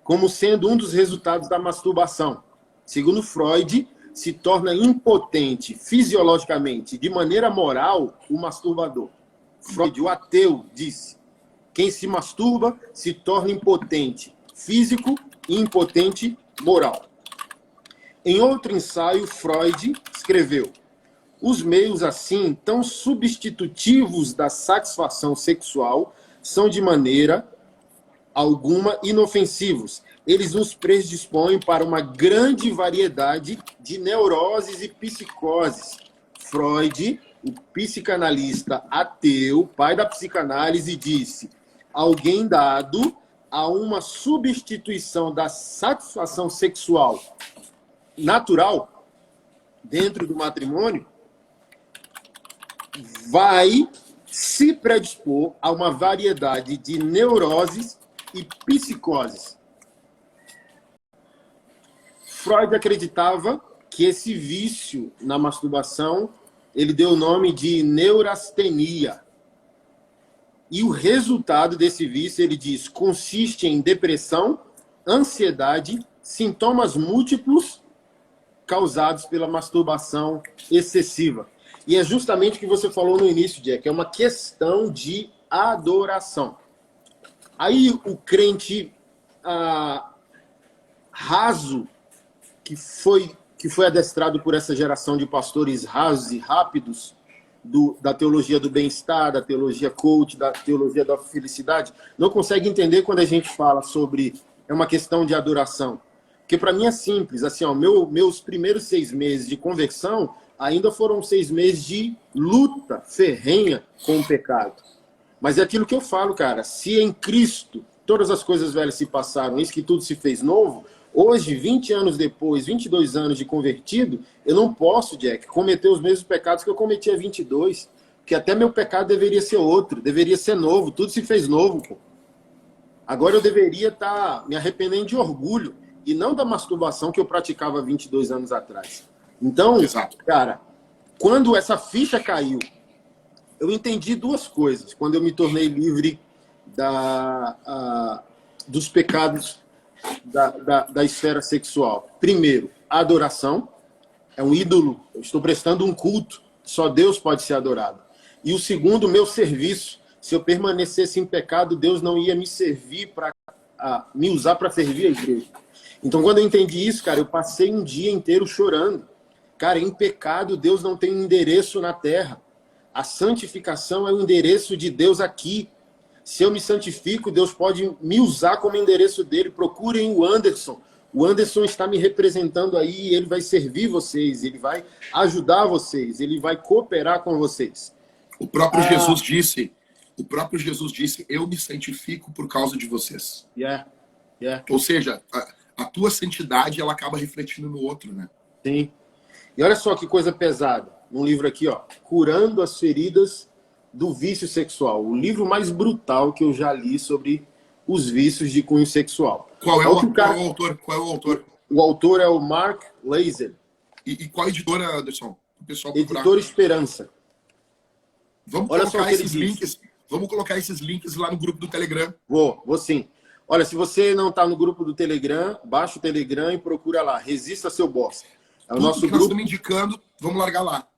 como sendo um dos resultados da masturbação. Segundo Freud, se torna impotente fisiologicamente, de maneira moral, o masturbador. Freud, o ateu, disse: quem se masturba se torna impotente físico e impotente moral. Em outro ensaio, Freud escreveu: os meios assim tão substitutivos da satisfação sexual são de maneira alguma inofensivos. Eles nos predispõem para uma grande variedade de neuroses e psicoses. Freud, o psicanalista ateu, pai da psicanálise, disse: alguém dado a uma substituição da satisfação sexual natural dentro do matrimônio vai se predispor a uma variedade de neuroses e psicoses. Freud acreditava que esse vício na masturbação, ele deu o nome de neurastenia. E o resultado desse vício, ele diz, consiste em depressão, ansiedade, sintomas múltiplos causados pela masturbação excessiva. E é justamente o que você falou no início, Jack, é uma questão de adoração. Aí o crente raso, que foi adestrado por essa geração de pastores rasos e rápidos, da teologia do bem-estar, da teologia coach, da teologia da felicidade, não consegue entender quando a gente fala sobre uma questão de adoração. Porque para mim é simples, assim, ó, meus primeiros 6 meses de conversão ainda foram 6 meses de luta ferrenha com o pecado. Mas é aquilo que eu falo, cara, se em Cristo todas as coisas velhas se passaram, eis que tudo se fez novo, hoje, 20 anos depois, 22 anos de convertido, eu não posso, Jack, cometer os mesmos pecados que eu cometi há 22, porque até meu pecado deveria ser outro, deveria ser novo, tudo se fez novo, pô. Agora eu deveria estar me arrependendo de orgulho, e não da masturbação que eu praticava 22 anos atrás. Então, Exato. cara, quando essa ficha caiu, eu entendi 2 coisas, quando eu me tornei livre dos pecados da esfera sexual. Primeiro, a adoração é um ídolo. Eu estou prestando um culto. Só Deus pode ser adorado. E o segundo, meu serviço. Se eu permanecesse em pecado, Deus não ia me servir me usar para servir a igreja. Então, quando eu entendi isso, cara, eu passei um dia inteiro chorando. Cara, em pecado, Deus não tem endereço na terra. A santificação é o endereço de Deus aqui. Se eu me santifico, Deus pode me usar como endereço dele. Procurem o Anderson, o Anderson está me representando aí, ele vai servir vocês, ele vai ajudar vocês, ele vai cooperar com vocês. O próprio Jesus disse, eu me santifico por causa de vocês. Ou seja, a tua santidade, ela acaba refletindo no outro, né? Sim. E olha só que coisa pesada. Um livro aqui, ó, Curando as Feridas do Vício Sexual. O livro mais brutal que eu já li sobre os vícios de cunho sexual. Qual é o autor? Qual é o autor? O autor é o Mark Laaser. E qual editora, Anderson? O pessoal Editora Esperança. Vamos colocar esses links. Vamos colocar esses links lá no grupo do Telegram. Vou sim. Olha, se você não está no grupo do Telegram, baixa o Telegram e procura lá. Resista Seu Boss. É o nosso grupo. Nós estamos indicando, vamos largar lá.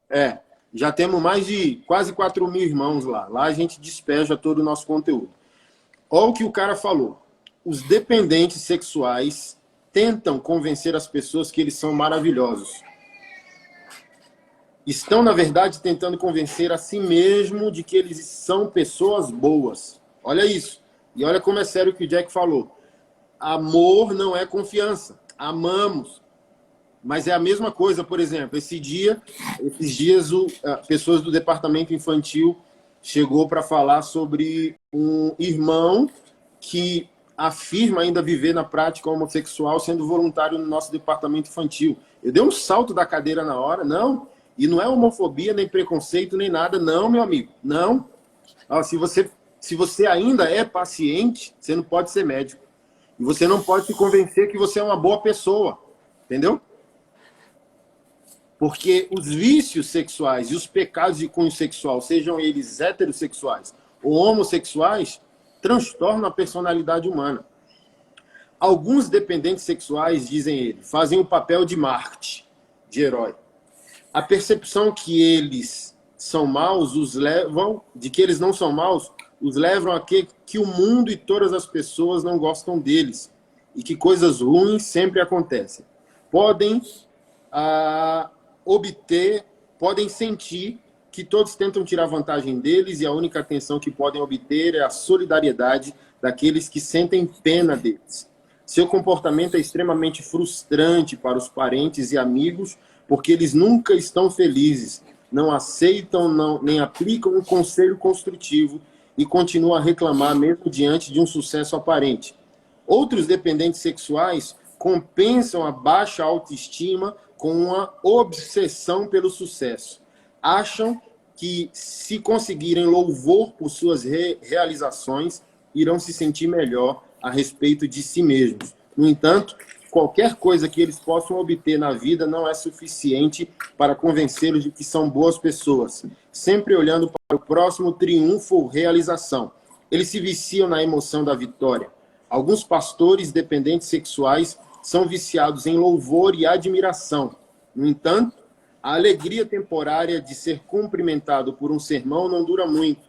Já temos mais de quase 4.000 irmãos lá. Lá a gente despeja todo o nosso conteúdo. Olha o que o cara falou. Os dependentes sexuais tentam convencer as pessoas que eles são maravilhosos. Estão, na verdade, tentando convencer a si mesmo de que eles são pessoas boas. Olha isso. E olha como é sério o que o Jack falou. Amor não é confiança. Amamos. Mas é a mesma coisa, por exemplo, esses dias, pessoas do departamento infantil chegou para falar sobre um irmão que afirma ainda viver na prática homossexual sendo voluntário no nosso departamento infantil. Eu dei um salto da cadeira na hora, não. E não é homofobia, nem preconceito, nem nada, não, meu amigo. Não. Se você ainda é paciente, você não pode ser médico. E você não pode se convencer que você é uma boa pessoa. Entendeu? Porque os vícios sexuais e os pecados de cunho sexual, sejam eles heterossexuais ou homossexuais, transtornam a personalidade humana. Alguns dependentes sexuais, dizem ele, fazem o papel de Marte, de herói. A percepção que eles são maus de que eles não são maus, os levam a que o mundo e todas as pessoas não gostam deles e que coisas ruins sempre acontecem. Podem sentir que todos tentam tirar vantagem deles e a única atenção que podem obter é a solidariedade daqueles que sentem pena deles. Seu comportamento é extremamente frustrante para os parentes e amigos porque eles nunca estão felizes, não aceitam, nem aplicam um conselho construtivo e continuam a reclamar mesmo diante de um sucesso aparente. Outros dependentes sexuais compensam a baixa autoestima com uma obsessão pelo sucesso. Acham que, se conseguirem louvor por suas realizações, irão se sentir melhor a respeito de si mesmos. No entanto, qualquer coisa que eles possam obter na vida não é suficiente para convencê-los de que são boas pessoas, sempre olhando para o próximo triunfo ou realização. Eles se viciam na emoção da vitória. Alguns pastores dependentes sexuais são viciados em louvor e admiração. No entanto, a alegria temporária de ser cumprimentado por um sermão não dura muito.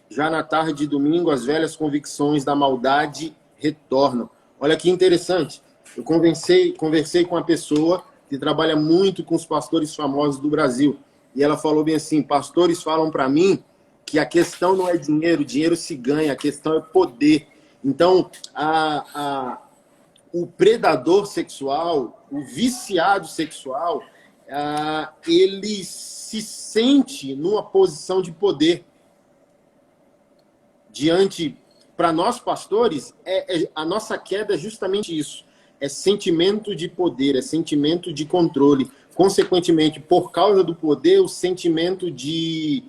Já na tarde de domingo, as velhas convicções da maldade retornam. Olha que interessante. Eu conversei com uma pessoa que trabalha muito com os pastores famosos do Brasil. E ela falou bem assim, pastores falam para mim que a questão não é dinheiro, dinheiro se ganha, a questão é poder. Então, o predador sexual, o viciado sexual, ele se sente numa posição de poder. Para nós pastores, a nossa queda é justamente isso. É sentimento de poder, é sentimento de controle. Consequentemente, por causa do poder, o sentimento de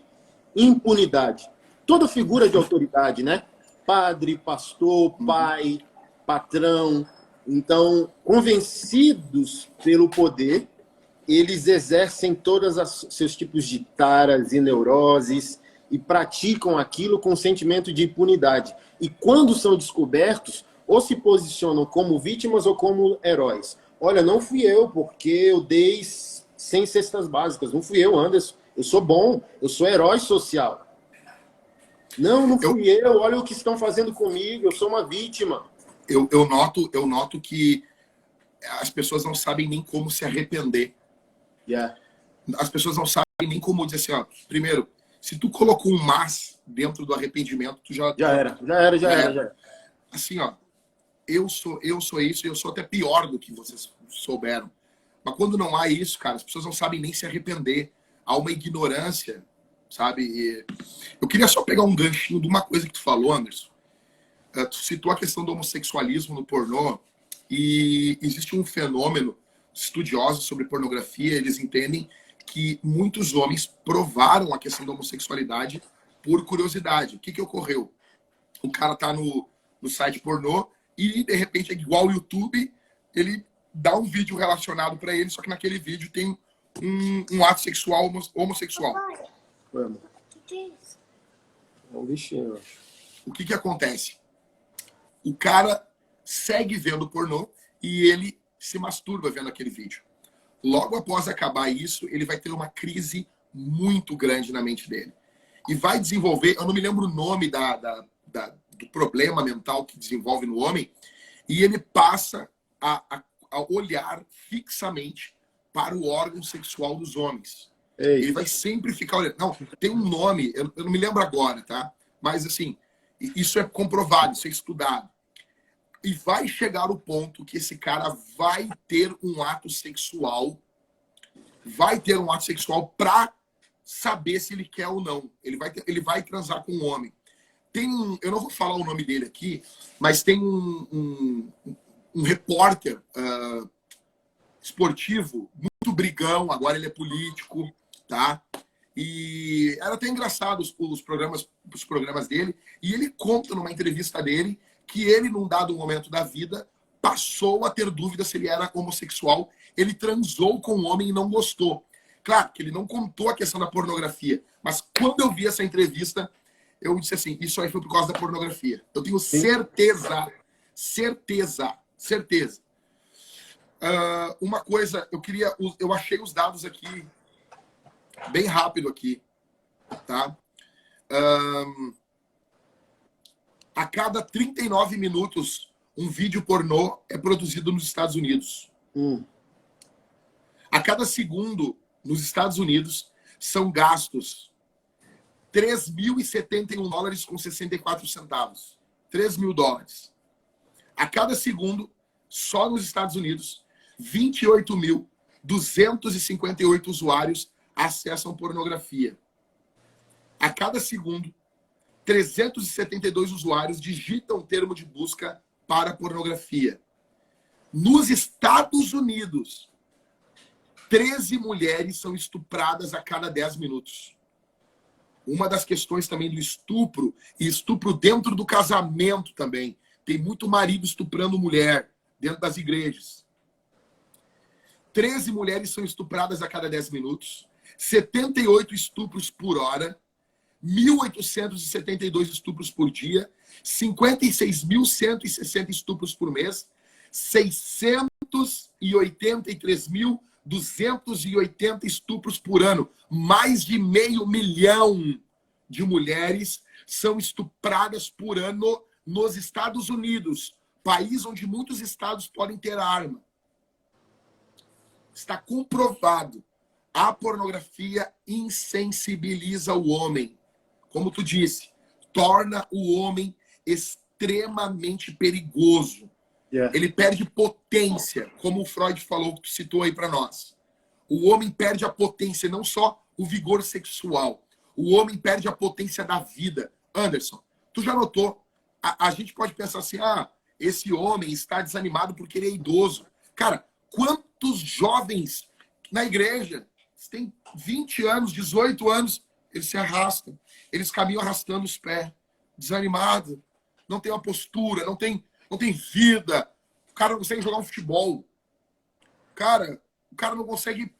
impunidade. Toda figura de autoridade, né? Padre, pastor, pai, patrão. Então, convencidos pelo poder, eles exercem todos os seus tipos de taras e neuroses e praticam aquilo com sentimento de impunidade. E quando são descobertos, ou se posicionam como vítimas ou como heróis. Olha, não fui eu, porque eu dei 100 cestas básicas. Não fui eu, Anderson. Eu sou bom, eu sou herói social. Não fui eu. Olha o que estão fazendo comigo, eu sou uma vítima. Eu noto que as pessoas não sabem nem como se arrepender. As pessoas não sabem nem como dizer assim, ó, primeiro, se tu colocou um mas dentro do arrependimento, tu já era. Já era. Assim, ó, eu sou isso, e eu sou até pior do que vocês souberam. Mas quando não há isso, cara, as pessoas não sabem nem se arrepender. Há uma ignorância, sabe? E eu queria só pegar um ganchinho de uma coisa que tu falou, Anderson. Tu citou a questão do homossexualismo no pornô, e existe um fenômeno, estudiosos sobre pornografia, eles entendem que muitos homens provaram a questão da homossexualidade por curiosidade. O que ocorreu? O cara tá no site pornô e, de repente, é igual ao YouTube, ele dá um vídeo relacionado para ele, só que naquele vídeo tem um ato sexual homossexual. Mano, o que é isso? É um bichinho, eu acho. O que acontece? O cara segue vendo pornô e ele se masturba vendo aquele vídeo. Logo após acabar isso, ele vai ter uma crise muito grande na mente dele. E vai desenvolver, eu não me lembro o nome do problema mental que desenvolve no homem, e ele passa a olhar fixamente para o órgão sexual dos homens. Ei. Ele vai sempre ficar olhando. Não, tem um nome, eu não me lembro agora, tá? Mas, assim, isso é comprovado, isso é estudado. E vai chegar o ponto que esse cara vai ter um ato sexual, para saber se ele quer ou não. Ele vai transar com um homem. Eu não vou falar o nome dele aqui, mas tem um repórter esportivo, muito brigão, agora ele é político, tá? E era até engraçado os programas dele, e ele conta numa entrevista dele que ele, num dado momento da vida, passou a ter dúvida se ele era homossexual. Ele transou com um homem e não gostou. Claro que ele não contou a questão da pornografia, mas quando eu vi essa entrevista, eu disse assim, isso aí foi por causa da pornografia. Eu tenho certeza. Uma coisa, eu achei os dados aqui, bem rápido aqui, tá? A cada 39 minutos, um vídeo pornô é produzido nos Estados Unidos. A cada segundo, nos Estados Unidos, são gastos $3.071,64. $3.000. A cada segundo, só nos Estados Unidos, 28.258 usuários acessam pornografia. A cada segundo, 372 usuários digitam o termo de busca para pornografia. Nos Estados Unidos, 13 mulheres são estupradas a cada 10 minutos. Uma das questões também do estupro, e estupro dentro do casamento também. Tem muito marido estuprando mulher dentro das igrejas. 13 mulheres são estupradas a cada 10 minutos, 78 estupros por hora, 1.872 estupros por dia, 56.160 estupros por mês, 683.280 estupros por ano. Mais de 500 mil de mulheres são estupradas por ano nos Estados Unidos, país onde muitos estados podem ter arma. Está comprovado. A pornografia insensibiliza o homem. Como tu disse, torna o homem extremamente perigoso. Yeah. Ele perde potência, como o Freud falou, que tu citou aí para nós. O homem perde a potência, não só o vigor sexual. O homem perde a potência da vida. Anderson, tu já notou? A gente pode pensar assim, esse homem está desanimado porque ele é idoso. Cara, quantos jovens na igreja têm 20 anos, 18 anos, eles se arrastam. Eles caminham arrastando os pés, desanimado, não tem uma postura, não tem vida. O cara não consegue jogar um futebol. Cara, o cara não consegue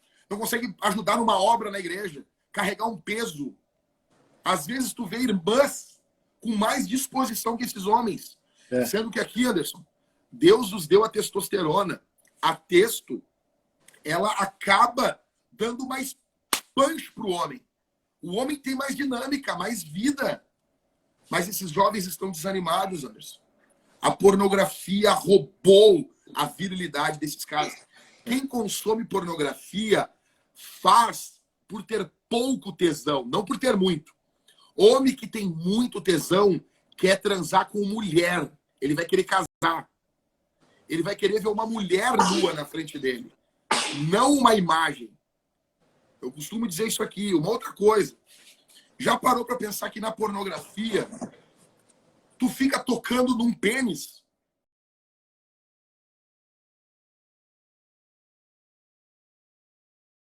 ajudar numa obra na igreja, carregar um peso. Às vezes tu vê irmãs com mais disposição que esses homens. Sendo que aqui, Anderson, Deus nos deu a testosterona. A testo, ela acaba dando mais punch pro homem. O homem tem mais dinâmica, mais vida. Mas esses jovens estão desanimados, Anderson. A pornografia roubou a virilidade desses caras. Quem consome pornografia faz por ter pouco tesão, não por ter muito. Homem que tem muito tesão quer transar com mulher. Ele vai querer casar. ele vai querer ver uma mulher nua na frente dele, não uma imagem. Eu costumo dizer isso aqui. Uma outra coisa, já parou para pensar que na pornografia tu fica tocando num pênis?